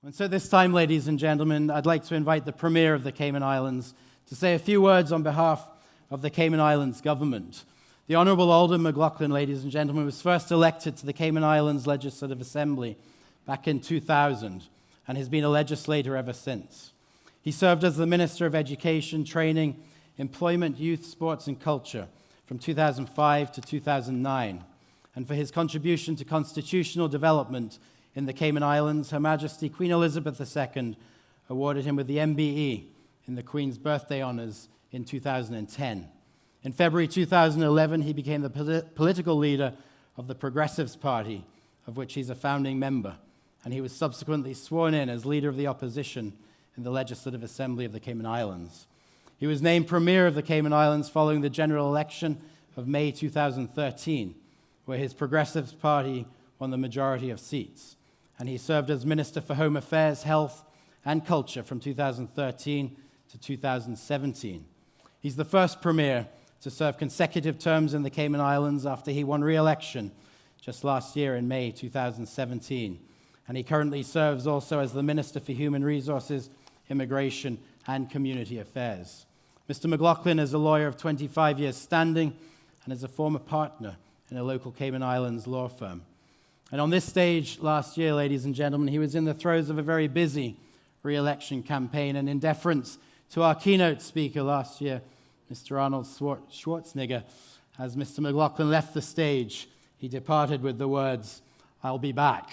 And so this time, ladies and gentlemen, I'd like to invite the Premier of the Cayman Islands to say a few words on behalf of the Cayman Islands government. The Honourable Alden McLaughlin, ladies and gentlemen, was first elected to the Cayman Islands Legislative Assembly back in 2000 and has been a legislator ever since. He served as the Minister of Education, Training, Employment, Youth, Sports and Culture from 2005 to 2009. And for his contribution to constitutional development in the Cayman Islands, Her Majesty Queen Elizabeth II awarded him with the MBE in the Queen's Birthday Honours in 2010. In February 2011, he became the political leader of the Progressives Party, of which he's a founding member, and he was subsequently sworn in as leader of the opposition in the Legislative Assembly of the Cayman Islands. He was named Premier of the Cayman Islands following the general election of May 2013, where his Progressives Party won the majority of seats. And he served as Minister for Home Affairs, Health, and Culture from 2013 to 2017. He's the first Premier to serve consecutive terms in the Cayman Islands after he won re-election just last year in May 2017. And he currently serves also as the Minister for Human Resources, Immigration, and Community Affairs. Mr. McLaughlin is a lawyer of 25 years standing and is a former partner in a local Cayman Islands law firm. And on this stage last year, ladies and gentlemen, he was in the throes of a very busy re-election campaign, and in deference to our keynote speaker last year, Mr. Arnold Schwarzenegger, as Mr. McLaughlin left the stage, he departed with the words, "I'll be back."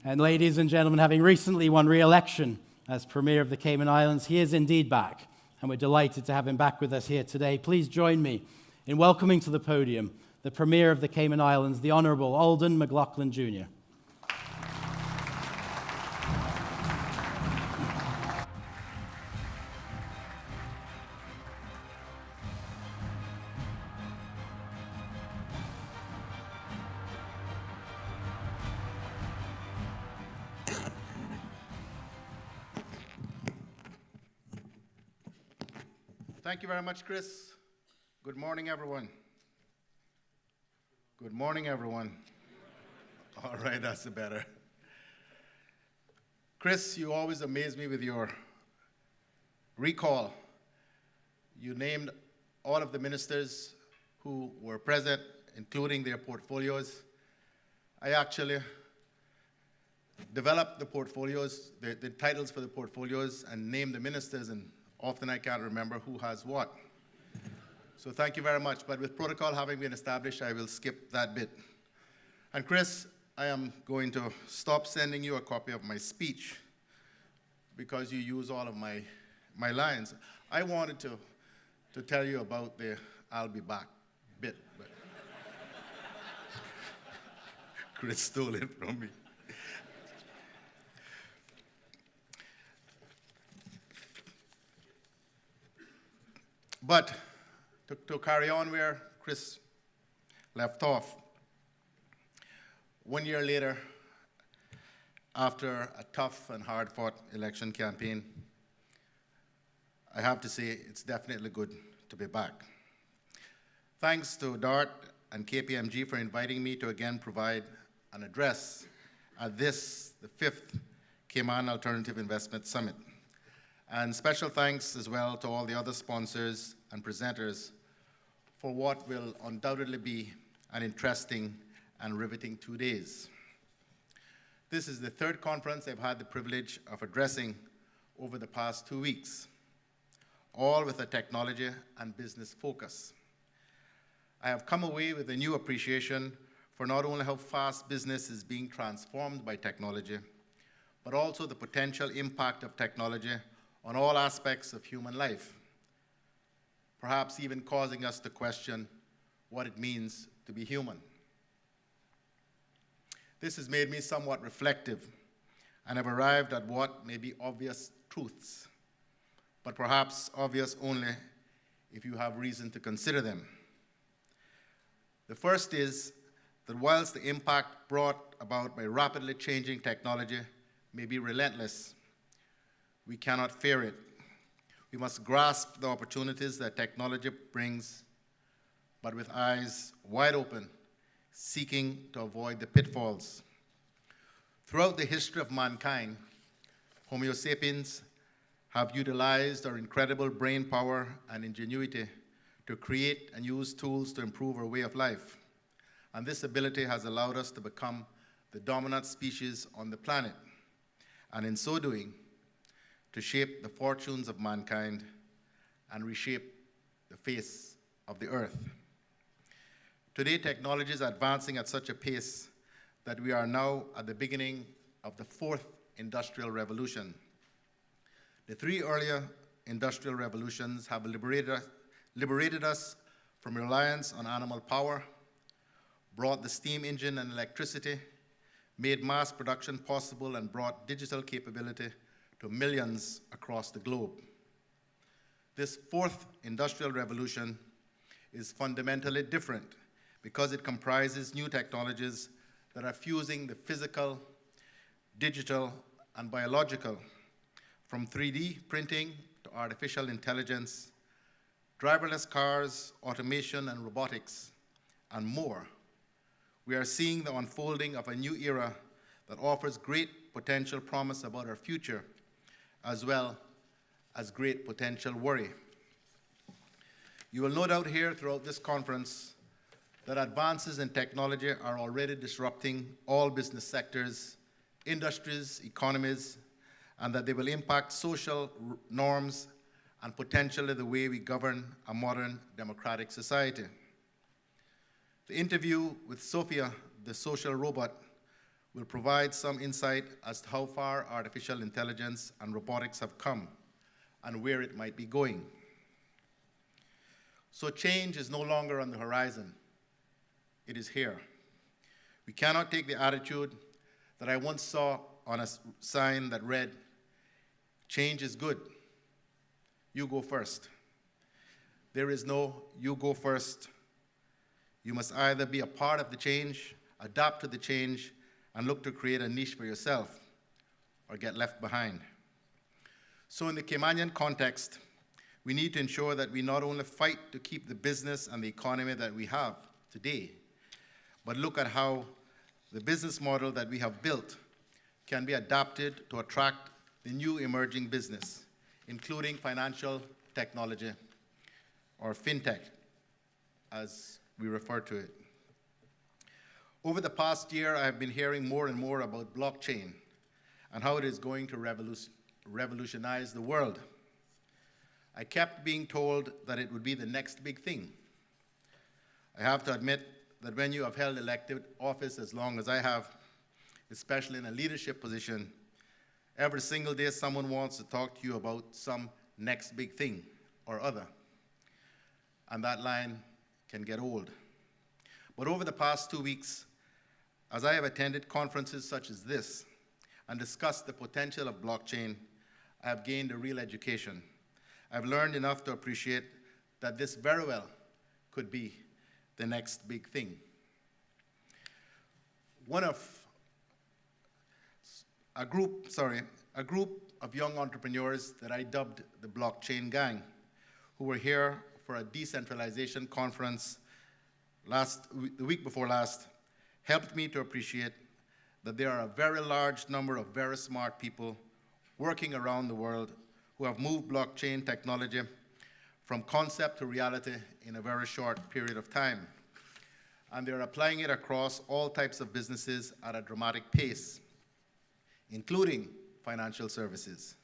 And ladies and gentlemen, having recently won re-election as Premier of the Cayman Islands, he is indeed back, and we're delighted to have him back with us here today. Please join me in welcoming to the podium the Premier of the Cayman Islands, the Honourable Alden McLaughlin, Jr. Thank you very much, Chris. Good morning, everyone. Good morning, everyone. All right, that's better. Chris, you always amaze me with your recall. You named all of the ministers who were present, including their portfolios. I actually developed the portfolios, the titles for the portfolios, and named the ministers, and often I can't remember who has what. So thank you very much. But with protocol having been established, I will skip that bit. And Chris, I am going to stop sending you a copy of my speech because you use all of my lines. I wanted to tell you about the "I'll be back" bit, but Chris stole it from me. But to carry on where Chris left off, 1 year later, after a tough and hard-fought election campaign, I have to say it's definitely good to be back. Thanks to DART and KPMG for inviting me to again provide an address at this, the 5th Cayman Alternative Investment Summit. And special thanks as well to all the other sponsors and presenters for what will undoubtedly be an interesting and riveting 2 days. This is the third conference I've had the privilege of addressing over the past 2 weeks, all with a technology and business focus. I have come away with a new appreciation for not only how fast business is being transformed by technology, but also the potential impact of technology on all aspects of human life, perhaps even causing us to question what it means to be human. This has made me somewhat reflective, and I've arrived at what may be obvious truths, but perhaps obvious only if you have reason to consider them. The first is that whilst the impact brought about by rapidly changing technology may be relentless, we cannot fear it. We must grasp the opportunities that technology brings, but with eyes wide open, seeking to avoid the pitfalls. Throughout the history of mankind, Homo sapiens have utilized our incredible brain power and ingenuity to create and use tools to improve our way of life. And this ability has allowed us to become the dominant species on the planet, and in so doing, to shape the fortunes of mankind and reshape the face of the earth. Today, technology is advancing at such a pace that we are now at the beginning of the fourth industrial revolution. The three earlier industrial revolutions have liberated us from reliance on animal power, brought the steam engine and electricity, made mass production possible, and brought digital capability to millions across the globe. This fourth industrial revolution is fundamentally different because it comprises new technologies that are fusing the physical, digital, and biological, from 3D printing to artificial intelligence, driverless cars, automation and robotics, and more. We are seeing the unfolding of a new era that offers great potential promise about our future, as well as great potential worry. You will no doubt hear throughout this conference that advances in technology are already disrupting all business sectors, industries, economies, and that they will impact social norms and potentially the way we govern a modern democratic society. The interview with Sophia, the social robot, will provide some insight as to how far artificial intelligence and robotics have come and where it might be going. So change is no longer on the horizon. It is here. We cannot take the attitude that I once saw on a sign that read, "Change is good. You go first." There is no "you go first." You must either be a part of the change, adapt to the change, and look to create a niche for yourself, or get left behind. So in the Caymanian context, we need to ensure that we not only fight to keep the business and the economy that we have today, but look at how the business model that we have built can be adapted to attract the new emerging business, including financial technology, or fintech, as we refer to it. Over the past year, I have been hearing more and more about blockchain and how it is going to revolutionize the world. I kept being told that it would be the next big thing. I have to admit that when you have held elected office as long as I have, especially in a leadership position, every single day someone wants to talk to you about some next big thing or other. And that line can get old. But over the past 2 weeks, as I have attended conferences such as this and discussed the potential of blockchain, I have gained a real education. I've learned enough to appreciate that this very well could be the next big thing. A group of young entrepreneurs that I dubbed the Blockchain Gang, who were here for a decentralization conference the week before last, helped me to appreciate that there are a very large number of very smart people working around the world who have moved blockchain technology from concept to reality in a very short period of time. And they're applying it across all types of businesses at a dramatic pace, including financial services.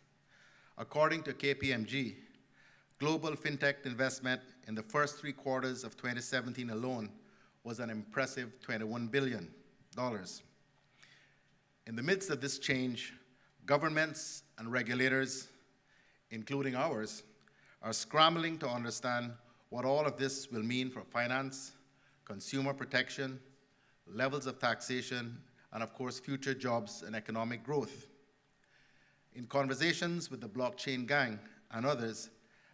According to KPMG, global fintech investment in the first 3 quarters of 2017 alone was an impressive $21 billion. In the midst of this change, governments and regulators, including ours, are scrambling to understand what all of this will mean for finance, consumer protection, levels of taxation, and of course, future jobs and economic growth. In conversations with the Blockchain Gang and others,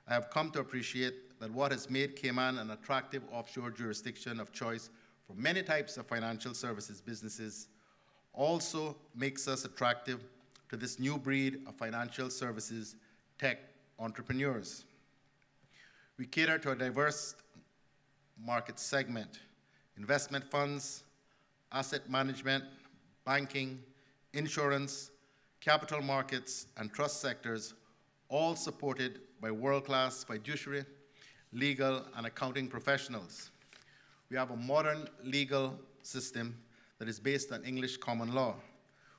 I have come to appreciate that what has made Cayman an attractive offshore jurisdiction of choice for many types of financial services businesses also makes us attractive to this new breed of financial services tech entrepreneurs. We cater to a diverse market segment: investment funds, asset management, banking, insurance, capital markets, and trust sectors, all supported by world-class fiduciary, legal, and accounting professionals. We have a modern legal system that is based on English common law.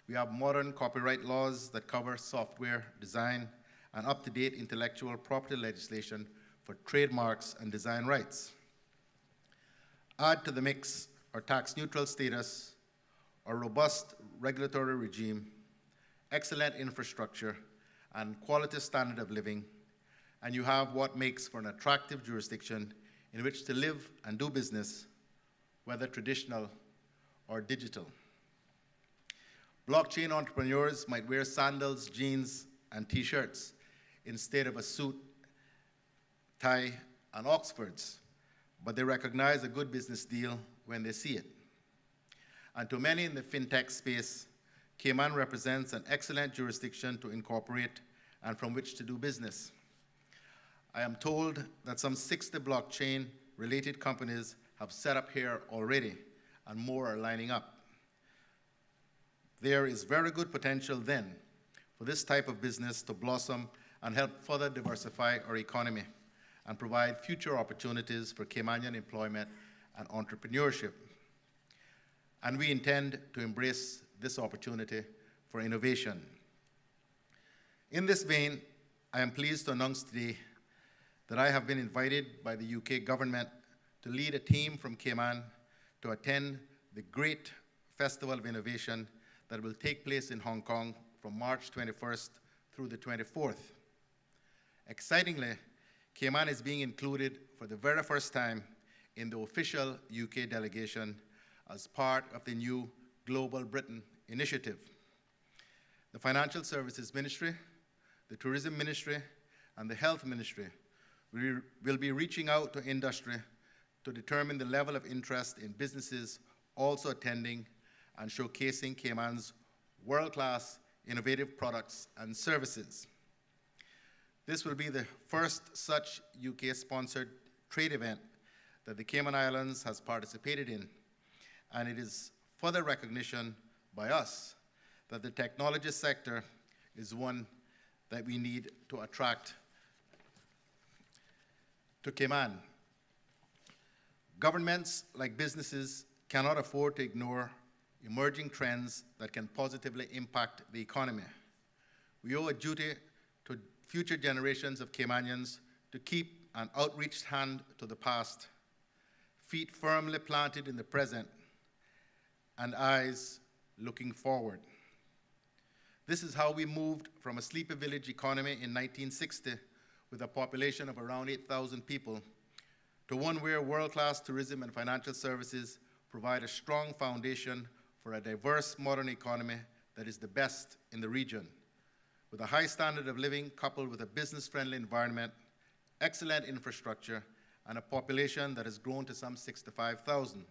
We have modern copyright laws that cover software design and up-to-date intellectual property legislation for trademarks and design rights. Add to the mix our tax-neutral status, our robust regulatory regime, excellent infrastructure, and quality standard of living, and you have what makes for an attractive jurisdiction in which to live and do business, whether traditional or digital. Blockchain entrepreneurs might wear sandals, jeans, and t-shirts instead of a suit, tie, and Oxfords, but they recognize a good business deal when they see it. And to many in the fintech space, Cayman represents an excellent jurisdiction to incorporate and from which to do business. I am told that some 60 blockchain-related companies have set up here already, and more are lining up. There is very good potential then for this type of business to blossom and help further diversify our economy and provide future opportunities for Caymanian employment and entrepreneurship. And we intend to embrace this opportunity for innovation. In this vein, I am pleased to announce today that I have been invited by the UK government to lead a team from Cayman to attend the Great Festival of Innovation that will take place in Hong Kong from March 21st through the 24th. Excitingly, Cayman is being included for the very first time in the official UK delegation as part of the new Global Britain initiative. The Financial Services Ministry, the Tourism Ministry, and the Health Ministry will be reaching out to industry to determine the level of interest in businesses also attending and showcasing Cayman's world-class innovative products and services. This will be the first such UK-sponsored trade event that the Cayman Islands has participated in, and it is further recognition by us that the technology sector is one that we need to attract to Cayman. Governments, like businesses, cannot afford to ignore emerging trends that can positively impact the economy. We owe a duty to future generations of Caymanians to keep an outreached hand to the past, feet firmly planted in the present, and eyes looking forward. This is how we moved from a sleepy village economy in 1960 with a population of around 8,000 people to one where world-class tourism and financial services provide a strong foundation for a diverse modern economy that is the best in the region, with a high standard of living coupled with a business-friendly environment, excellent infrastructure, and a population that has grown to some 65,000,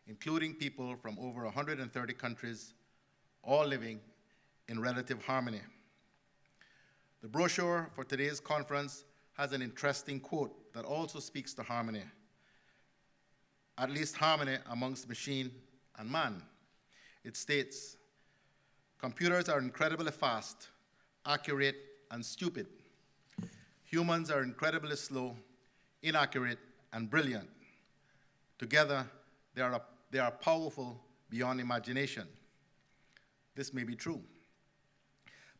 including people from over 130 countries, all living in relative harmony. The brochure for today's conference has an interesting quote that also speaks to harmony, at least harmony amongst machine and man. It states, "Computers are incredibly fast, accurate, and stupid. Humans are incredibly slow, inaccurate, and brilliant. Together, they are powerful beyond imagination." This may be true,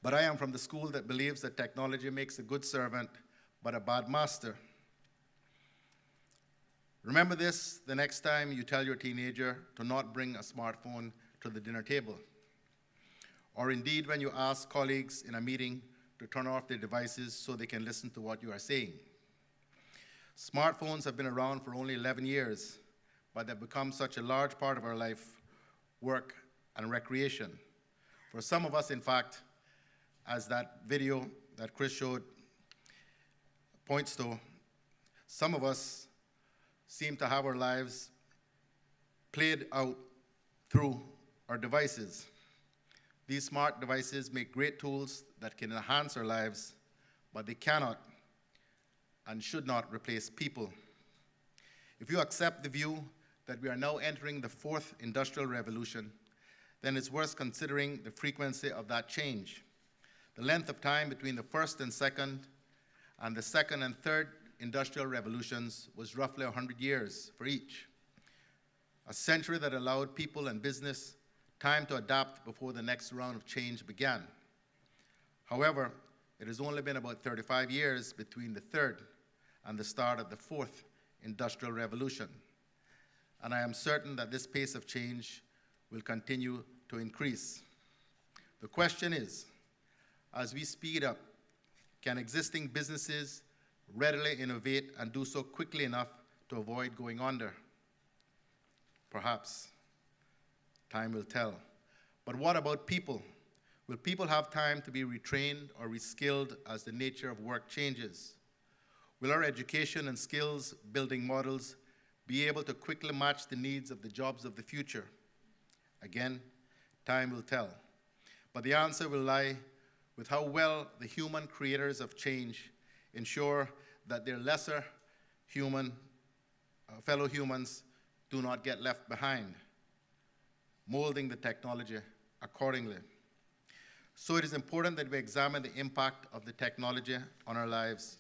but I am from the school that believes that technology makes a good servant, but a bad master. Remember this the next time you tell your teenager to not bring a smartphone to the dinner table, or indeed when you ask colleagues in a meeting to turn off their devices so they can listen to what you are saying. Smartphones have been around for only 11 years, but they've become such a large part of our life, work, and recreation. For some of us, in fact, as that video that Chris showed points to, some of us seem to have our lives played out through our devices. These smart devices make great tools that can enhance our lives, but they cannot and should not replace people. If you accept the view that we are now entering the fourth industrial revolution, then it's worth considering the frequency of that change. The length of time between the first and the second and third industrial revolutions was roughly 100 years for each. A century that allowed people and business time to adapt before the next round of change began. However, it has only been about 35 years between the third and the start of the fourth industrial revolution. And I am certain that this pace of change will continue to increase. The question is, as we speed up, can existing businesses readily innovate and do so quickly enough to avoid going under? Perhaps. Time will tell. But what about people? Will people have time to be retrained or reskilled as the nature of work changes? Will our education and skills building models be able to quickly match the needs of the jobs of the future? Again, time will tell. But the answer will lie with how well the human creators of change ensure that their lesser fellow humans do not get left behind, molding the technology accordingly. So it is important that we examine the impact of the technology on our lives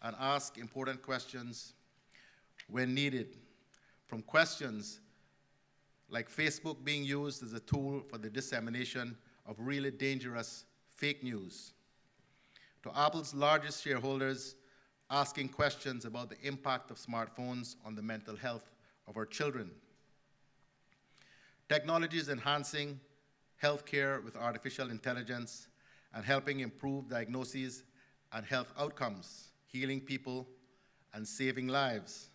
and ask important questions when needed, from questions like Facebook being used as a tool for the dissemination of really dangerous fake news, to Apple's largest shareholders asking questions about the impact of smartphones on the mental health of our children. Technology is enhancing healthcare with artificial intelligence and helping improve diagnoses and health outcomes, healing people and saving lives.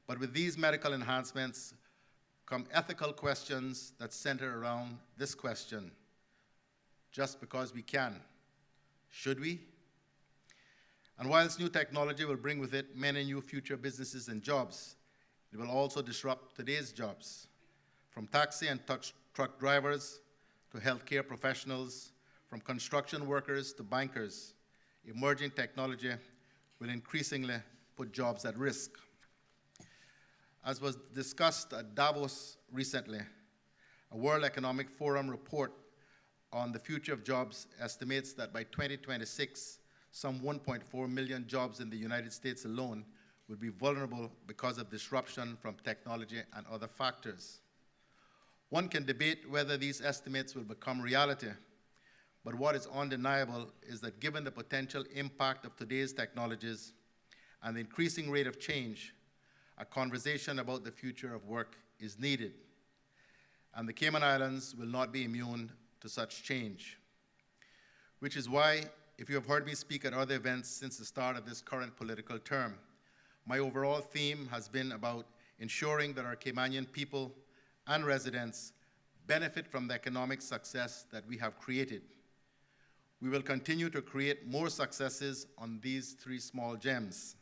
But with these medical enhancements come ethical questions that center around this question: just because we can, should we? And whilst new technology will bring with it many new future businesses and jobs, it will also disrupt today's jobs, from taxi and truck drivers to healthcare professionals, from construction workers to bankers. Emerging technology will increasingly put jobs at risk. As was discussed at Davos recently, a World Economic Forum report on the future of jobs estimates that by 2026, some 1.4 million jobs in the United States alone will be vulnerable because of disruption from technology and other factors. One can debate whether these estimates will become reality, but what is undeniable is that given the potential impact of today's technologies and the increasing rate of change, a conversation about the future of work is needed. And the Cayman Islands will not be immune to such change. Which is why, if you have heard me speak at other events since the start of this current political term, my overall theme has been about ensuring that our Caymanian people and residents benefit from the economic success that we have created. We will continue to create more successes on these three small gems,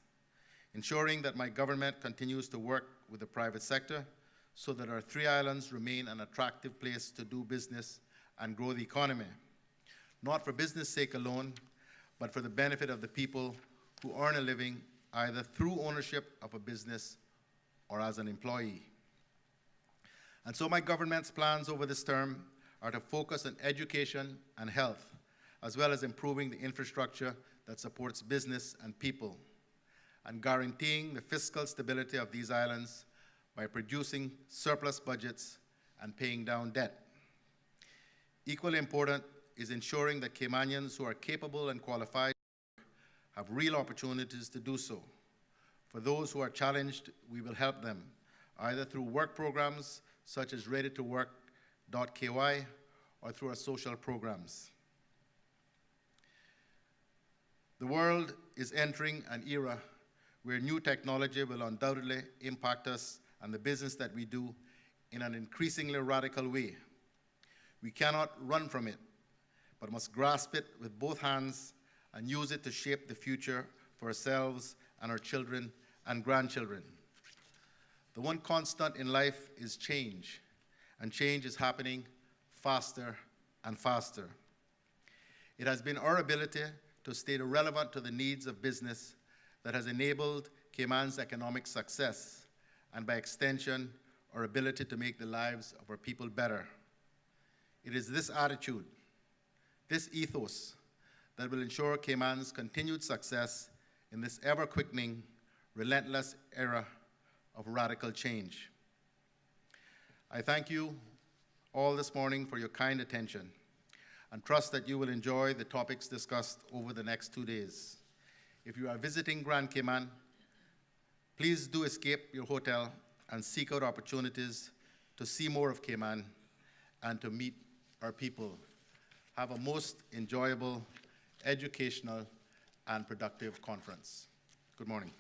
ensuring that my government continues to work with the private sector so that our three islands remain an attractive place to do business and grow the economy, not for business sake alone, but for the benefit of the people who earn a living either through ownership of a business or as an employee. And so my government's plans over this term are to focus on education and health, as well as improving the infrastructure that supports business and people, and guaranteeing the fiscal stability of these islands by producing surplus budgets and paying down debt. Equally important is ensuring that Caymanians who are capable and qualified have real opportunities to do so. For those who are challenged, we will help them, either through work programs such as readytowork.ky or through our social programs. The world is entering an era where new technology will undoubtedly impact us and the business that we do in an increasingly radical way. We cannot run from it, but must grasp it with both hands and use it to shape the future for ourselves and our children and grandchildren. The one constant in life is change, and change is happening faster and faster. It has been our ability to stay relevant to the needs of business that has enabled Cayman's economic success, and by extension, our ability to make the lives of our people better. It is this attitude, this ethos, that will ensure Cayman's continued success in this ever-quickening, relentless era of radical change. I thank you all this morning for your kind attention and trust that you will enjoy the topics discussed over the next 2 days. If you are visiting Grand Cayman, please do escape your hotel and seek out opportunities to see more of Cayman and to meet our people. Have a most enjoyable, educational, and productive conference. Good morning.